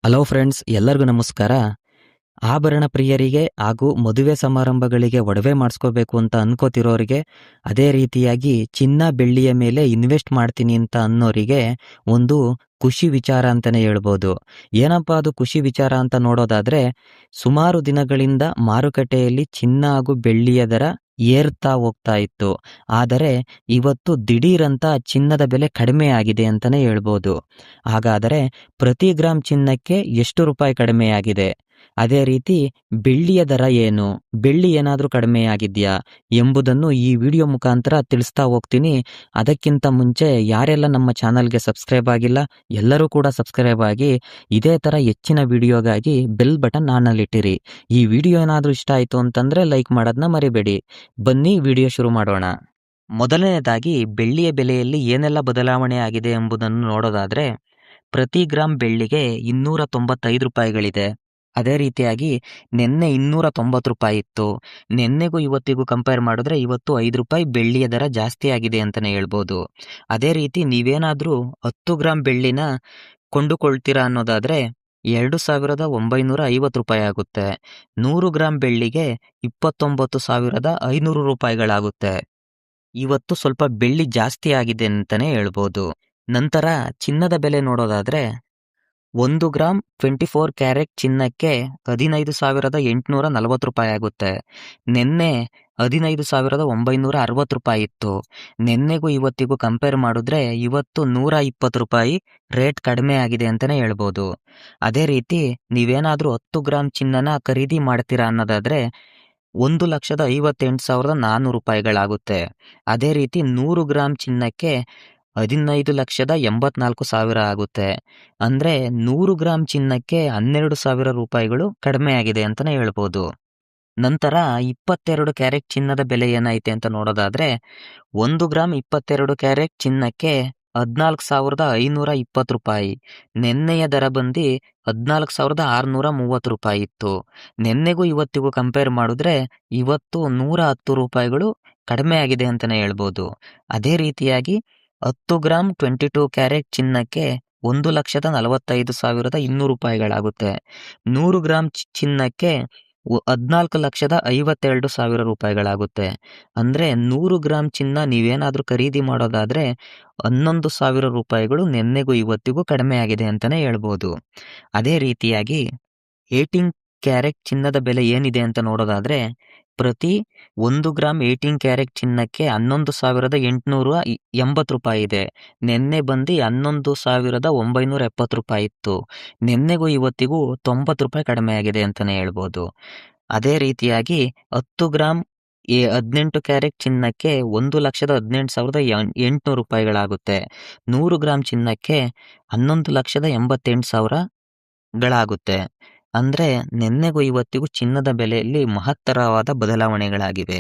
Hello friends, ಎಲ್ಲರಿಗೂ ನಮಸ್ಕಾರ. ಆಭರಣ ಪ್ರಿಯರಿಗೆ ಹಾಗೂ ಮದುವೆ ಸಮಾರಂಭಗಳಿಗೆ ಒಡವೆ ಮಾಡಿಸ್ಕೋಬೇಕು ಅಂತ ಅನ್ಕೋತಿರೋರಿಗೆ, ಅದೇ ರೀತಿಯಾಗಿ ಚಿನ್ನ ಬೆಳ್ಳಿಯ ಮೇಲೆ ಇನ್ವೆಸ್ಟ್ ಮಾಡ್ತೀನಿ ಅಂತ ಅನ್ನೋರಿಗೆ ಒಂದು ಖುಷಿ ವಿಚಾರ ಅಂತಾನೆ ಹೇಳ್ಬೋದು. ಏನಪ್ಪಾ ಅದು ಖುಷಿ ವಿಚಾರ ಅಂತ ನೋಡೋದಾದ್ರೆ, ಸುಮಾರು ದಿನಗಳಿಂದ ಮಾರುಕಟ್ಟೆಯಲ್ಲಿ ಚಿನ್ನ ಹಾಗೂ ಬೆಳ್ಳಿಯ ದರ ಏರ್ತಾ ಹೋಗ್ತಾ ಇತ್ತು. ಆದರೆ ಇವತ್ತು ದಿಢೀರಂತ ಚಿನ್ನದ ಬೆಲೆ ಕಡಿಮೆ ಆಗಿದೆ ಅಂತಾನೆ ಹೇಳ್ಬೋದು. ಹಾಗಾದರೆ ಪ್ರತಿ ಗ್ರಾಮ್ ಚಿನ್ನಕ್ಕೆ ಎಷ್ಟು ರೂಪಾಯಿ ಕಡಿಮೆಯಾಗಿದೆ? ಅದೇ ರೀತಿ ಬೆಳ್ಳಿಯ ದರ ಏನು? ಬೆಳ್ಳಿ ಏನಾದ್ರೂ ಕಡಿಮೆಯಾಗಿದ್ಯಾ? ಎಂಬುದನ್ನು ಈ ವಿಡಿಯೋ ಮುಖಾಂತರ ತಿಳಿಸ್ತಾ ಹೋಗ್ತೀನಿ. ಅದಕ್ಕಿಂತ ಮುಂಚೆ ಯಾರೆಲ್ಲ ನಮ್ಮ ಚಾನಲ್ಗೆ ಸಬ್ಸ್ಕ್ರೈಬ್ ಆಗಿಲ್ಲ, ಎಲ್ಲರೂ ಕೂಡ ಸಬ್ಸ್ಕ್ರೈಬ್ ಆಗಿ ಇದೇ ತರ ಹೆಚ್ಚಿನ ವಿಡಿಯೋಗಾಗಿ ಬೆಲ್ ಬಟನ್ ಆನಲ್ಲಿಟ್ಟಿರಿ. ಈ ವಿಡಿಯೋ ಏನಾದ್ರೂ ಇಷ್ಟ ಆಯ್ತು ಅಂತಂದ್ರೆ ಲೈಕ್ ಮಾಡೋದನ್ನ ಮರಿಬೇಡಿ. ಬನ್ನಿ ವಿಡಿಯೋ ಶುರು ಮಾಡೋಣ. ಮೊದಲನೇದಾಗಿ ಬೆಳ್ಳಿಯ ಬೆಲೆಯಲ್ಲಿ ಏನೆಲ್ಲ ಬದಲಾವಣೆ ಆಗಿದೆ ಎಂಬುದನ್ನು ನೋಡೋದಾದ್ರೆ, ಪ್ರತಿ ಗ್ರಾಮ್ ಬೆಳ್ಳಿಗೆ 295 ರೂಪಾಯಿಗಳಿದೆ. ಅದೇ ರೀತಿಯಾಗಿ ನಿನ್ನೆ 290 ರೂಪಾಯಿ ಇತ್ತು. ನಿನ್ನೆಗೂ ಇವತ್ತಿಗೂ ಕಂಪೇರ್ ಮಾಡಿದ್ರೆ ಇವತ್ತು 5 ರೂಪಾಯಿ ಬೆಳ್ಳಿಯ ದರ ಜಾಸ್ತಿ ಆಗಿದೆ ಅಂತಾನೆ ಹೇಳ್ಬೋದು. ಅದೇ ರೀತಿ ನೀವೇನಾದ್ರೂ 10 ಗ್ರಾಮ್ ಬೆಳ್ಳಿನ ಕೊಂಡುಕೊಳ್ತೀರಾ ಅನ್ನೋದಾದ್ರೆ 2,950 ರೂಪಾಯಿ ಆಗುತ್ತೆ. 100 ಗ್ರಾಮ್ ಬೆಳ್ಳಿಗೆ 29,500 ರೂಪಾಯಿಗಳಾಗುತ್ತೆ. ಇವತ್ತು ಸ್ವಲ್ಪ ಬೆಳ್ಳಿ ಜಾಸ್ತಿ ಆಗಿದೆ ಅಂತಾನೆ ಹೇಳ್ಬೋದು. ನಂತರ ಚಿನ್ನದ ಬೆಲೆ ನೋಡೋದಾದ್ರೆ, 1 ಗ್ರಾಮ್ 24 ಕ್ಯಾರೆಟ್ ಚಿನ್ನಕ್ಕೆ 15,840 ರೂಪಾಯಿ ಆಗುತ್ತೆ. ನಿನ್ನೆ 15,960 ರೂಪಾಯಿ ಇತ್ತು. ನಿನ್ನೆಗೂ ಇವತ್ತಿಗೂ ಕಂಪೇರ್ ಮಾಡಿದ್ರೆ ಇವತ್ತು 120 ರೂಪಾಯಿ ರೇಟ್ ಕಡಿಮೆ ಆಗಿದೆ ಅಂತಾನೆ ಹೇಳ್ಬೋದು. ಅದೇ ರೀತಿ ನೀವೇನಾದ್ರೂ 10 ಗ್ರಾಮ್ ಚಿನ್ನನ ಖರೀದಿ ಮಾಡ್ತೀರಾ ಅನ್ನೋದಾದ್ರೆ 1,58,400 ರೂಪಾಯಿಗಳಾಗುತ್ತೆ. ಅದೇ ರೀತಿ 100 ಗ್ರಾಮ್ ಚಿನ್ನಕ್ಕೆ 15,84,000 ಆಗುತ್ತೆ. ಅಂದ್ರೆ 100 ಗ್ರಾಮ್ ಚಿನ್ನಕ್ಕೆ 12,000 ರೂಪಾಯಿಗಳು ಕಡಿಮೆ ಆಗಿದೆ ಅಂತಾನೆ ಹೇಳ್ಬೋದು. ನಂತರ 22 ಕ್ಯಾರೆಟ್ ಚಿನ್ನದ ಬೆಲೆ ಏನೈತೆ ಅಂತ ನೋಡೋದಾದ್ರೆ, 1 ಗ್ರಾಮ್ 22 ಕ್ಯಾರೆಟ್ ಚಿನ್ನಕ್ಕೆ 14,520 ರೂಪಾಯಿ. ನಿನ್ನೆಯ ದರ ಬಂದು 14,630 ರೂಪಾಯಿ ಇತ್ತು. ನಿನ್ನೆಗೂ ಇವತ್ತಿಗೂ ಕಂಪೇರ್ ಮಾಡಿದ್ರೆ ಇವತ್ತು 110 ರೂಪಾಯಿಗಳು ಕಡಿಮೆ ಆಗಿದೆ ಅಂತಾನೆ ಹೇಳ್ಬೋದು. ಅದೇ ರೀತಿಯಾಗಿ 10 ಗ್ರಾಮ್ 22 ಕ್ಯಾರೆಟ್ ಚಿನ್ನಕ್ಕೆ 1,45,200 ರೂಪಾಯಿಗಳಾಗುತ್ತೆ. 100 ಗ್ರಾಮ್ ಚಿನ್ನಕ್ಕೆ 14,52,000 ರೂಪಾಯಿಗಳಾಗುತ್ತೆ. ಅಂದ್ರೆ 100 ಗ್ರಾಮ್ ಚಿನ್ನ ನೀವೇನಾದ್ರೂ ಖರೀದಿ ಮಾಡೋದಾದ್ರೆ 11,000 ರೂಪಾಯಿಗಳು ನಿನ್ನೆಗೂ ಇವತ್ತಿಗೂ ಕಡಿಮೆ ಆಗಿದೆ ಅಂತಾನೆ ಹೇಳ್ಬೋದು. ಅದೇ ರೀತಿಯಾಗಿ 18 ಕ್ಯಾರೆಟ್ ಚಿನ್ನದ ಬೆಲೆ ಏನಿದೆ ಅಂತ ನೋಡೋದಾದ್ರೆ, ಪ್ರತಿ 1 ಗ್ರಾಮ್ 18 ಕ್ಯಾರೆಟ್ ಚಿನ್ನಕ್ಕೆ 11,880 ರೂಪಾಯಿ ಇದೆ. ನಿನ್ನೆ ಬಂದು 11,970 ರೂಪಾಯಿ ಇತ್ತು. ನಿನ್ನೆಗೂ ಇವತ್ತಿಗೂ 90 ರೂಪಾಯಿ ಕಡಿಮೆ ಆಗಿದೆ ಅಂತಾನೆ ಹೇಳ್ಬೋದು. ಅದೇ ರೀತಿಯಾಗಿ 10 ಗ್ರಾಮ್ 18 ಕ್ಯಾರೆಟ್ ಚಿನ್ನಕ್ಕೆ 1,18,800 ರೂಪಾಯಿಗಳಾಗುತ್ತೆ. 100 ಗ್ರಾಮ್ ಚಿನ್ನಕ್ಕೆ 11,88,000ಗಳಾಗುತ್ತೆ. ಅಂದ್ರೆ ನಿನ್ನೆಗೂ ಇವತ್ತಿಗೂ ಚಿನ್ನದ ಬೆಲೆಯಲ್ಲಿ ಮಹತ್ತರವಾದ ಬದಲಾವಣೆಗಳಾಗಿವೆ.